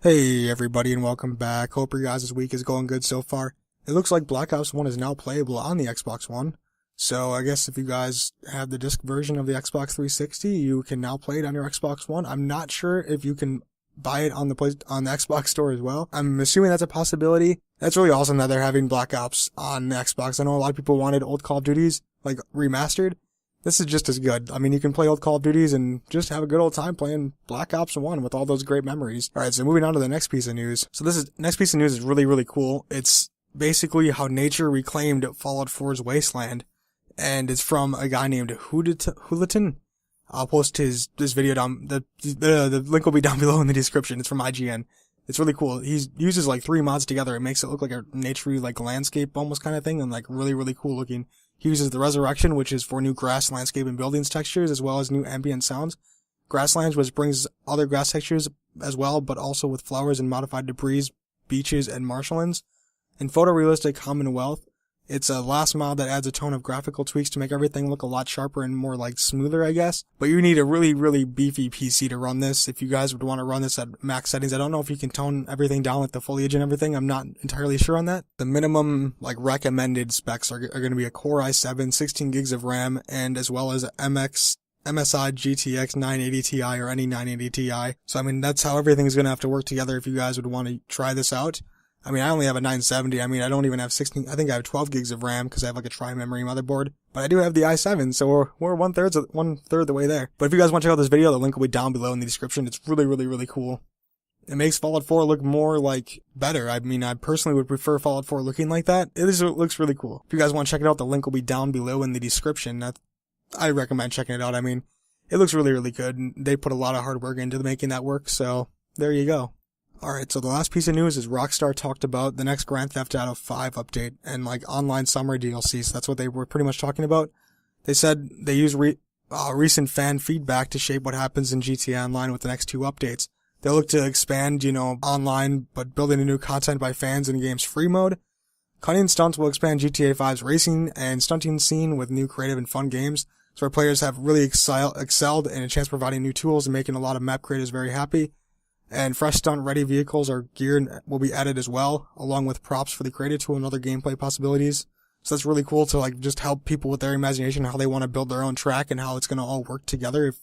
Hey everybody and welcome back. Hope your guys' week is going good so far. It looks like Black Ops 1 is now playable on the Xbox One. So I guess if you guys have the disc version of the Xbox 360, you can now play it on your Xbox One. I'm not sure if you can buy it on the Xbox store as well. I'm assuming that's a possibility. That's really awesome that they're having Black Ops on the Xbox. I know a lot of people wanted old Call of Duties, like, remastered. This is just as good. I mean, you can play old Call of Duties and just have a good old time playing Black Ops 1 with all those great memories. Alright, so moving on to the next piece of news. So next piece of news is really, really cool. It's basically how nature reclaimed Fallout 4's wasteland. And it's from a guy named Huliton. I'll post this video down, the link will be down below in the description. It's from IGN. It's really cool. He uses like 3 mods together. It makes it look like a naturey, like, landscape almost kind of thing, and like really, really cool looking. He uses the Resurrection, which is for new grass, landscape, and buildings textures, as well as new ambient sounds. Grasslands, which brings other grass textures as well, but also with flowers and modified debris, beaches, and marshlands. And photorealistic Commonwealth. It's a last mod that adds a tone of graphical tweaks to make everything look a lot sharper and more, like, smoother, I guess. But you need a really, really beefy PC to run this. If you guys would want to run this at max settings, I don't know if you can tone everything down, like the foliage and everything. I'm not entirely sure on that. The minimum, like, recommended specs are going to be a Core i7, 16 gigs of RAM, and as well as MSI GTX 980 Ti or any 980 Ti. So, I mean, that's how everything's going to have to work together if you guys would want to try this out. I mean, I only have a 970. I mean, I don't even have 16. I think I have 12 gigs of RAM because I have like a tri-memory motherboard. But I do have the i7, so we're one third the way there. But if you guys want to check out this video, the link will be down below in the description. It's really, really, really cool. It makes Fallout 4 look more, like, better. I mean, I personally would prefer Fallout 4 looking like that. It looks really cool. If you guys want to check it out, the link will be down below in the description. I recommend checking it out. I mean, it looks really, really good. And they put a lot of hard work into making that work, so there you go. Alright, so the last piece of news is Rockstar talked about the next Grand Theft Auto 5 update and, like, online summer DLC, so that's what they were pretty much talking about. They said they use recent fan feedback to shape what happens in GTA Online with the next 2 updates. They'll look to expand, online, but building a new content by fans in the game's free mode. Cutting stunts will expand GTA 5's racing and stunting scene with new creative and fun games, so our players have really excelled in a chance providing new tools and making a lot of map creators very happy. And fresh stunt-ready vehicles or gear will be added as well, along with props for the creative tool and other gameplay possibilities. So that's really cool to, like, just help people with their imagination, how they want to build their own track and how it's going to all work together. If,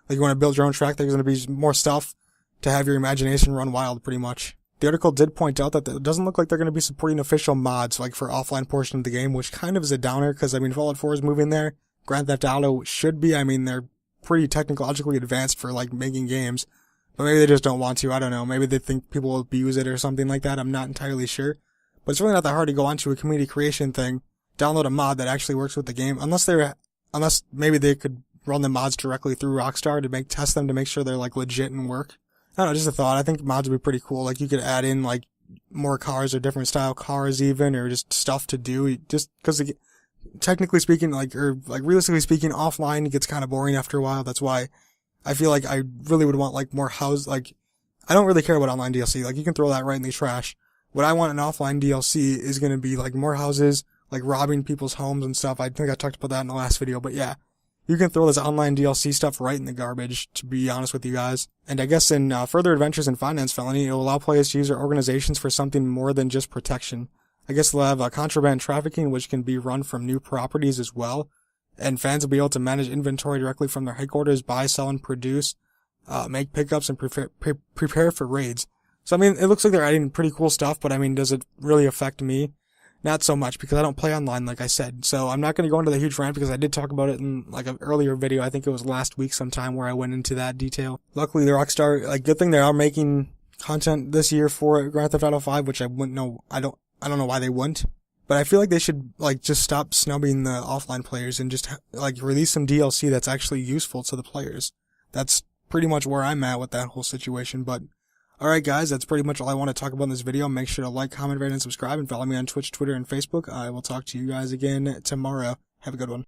like, you want to build your own track, there's going to be more stuff to have your imagination run wild, pretty much. The article did point out that it doesn't look like they're going to be supporting official mods, like, for offline portion of the game, which kind of is a downer, because, I mean, Fallout 4 is moving there. Grand Theft Auto should be. I mean, they're pretty technologically advanced for, like, making games. But maybe they just don't want to. I don't know. Maybe they think people will abuse it or something like that. I'm not entirely sure. But it's really not that hard to go onto a community creation thing, download a mod that actually works with the game. Unless maybe they could run the mods directly through Rockstar to test them to make sure they're, like, legit and work. I don't know, just a thought. I think mods would be pretty cool. Like, you could add in, like, more cars or different style cars even, or just stuff to do. Just because, technically speaking, realistically speaking, offline gets kind of boring after a while. That's why I feel like I really would want, like, more I don't really care about online DLC. Like, you can throw that right in the trash. What I want in offline DLC is going to be, like, more houses, like, robbing people's homes and stuff. I think I talked about that in the last video, but yeah. You can throw this online DLC stuff right in the garbage, to be honest with you guys. And I guess in Further Adventures in Finance Felony, it will allow players to use their organizations for something more than just protection. I guess they'll have contraband trafficking, which can be run from new properties as well. And fans will be able to manage inventory directly from their headquarters, buy, sell, and produce, make pickups, and prepare for raids. So, I mean, it looks like they're adding pretty cool stuff, but, I mean, does it really affect me? Not so much, because I don't play online, like I said. So, I'm not going to go into the huge rant, because I did talk about it in, like, an earlier video. I think it was last week sometime where I went into that detail. Luckily, the Rockstar, like, good thing they are making content this year for Grand Theft Auto 5, which I wouldn't know. I don't know why they wouldn't. But I feel like they should, like, just stop snubbing the offline players and just, like, release some DLC that's actually useful to the players. That's pretty much where I'm at with that whole situation. But, alright guys, that's pretty much all I want to talk about in this video. Make sure to like, comment, rate, and subscribe, and follow me on Twitch, Twitter, and Facebook. I will talk to you guys again tomorrow. Have a good one.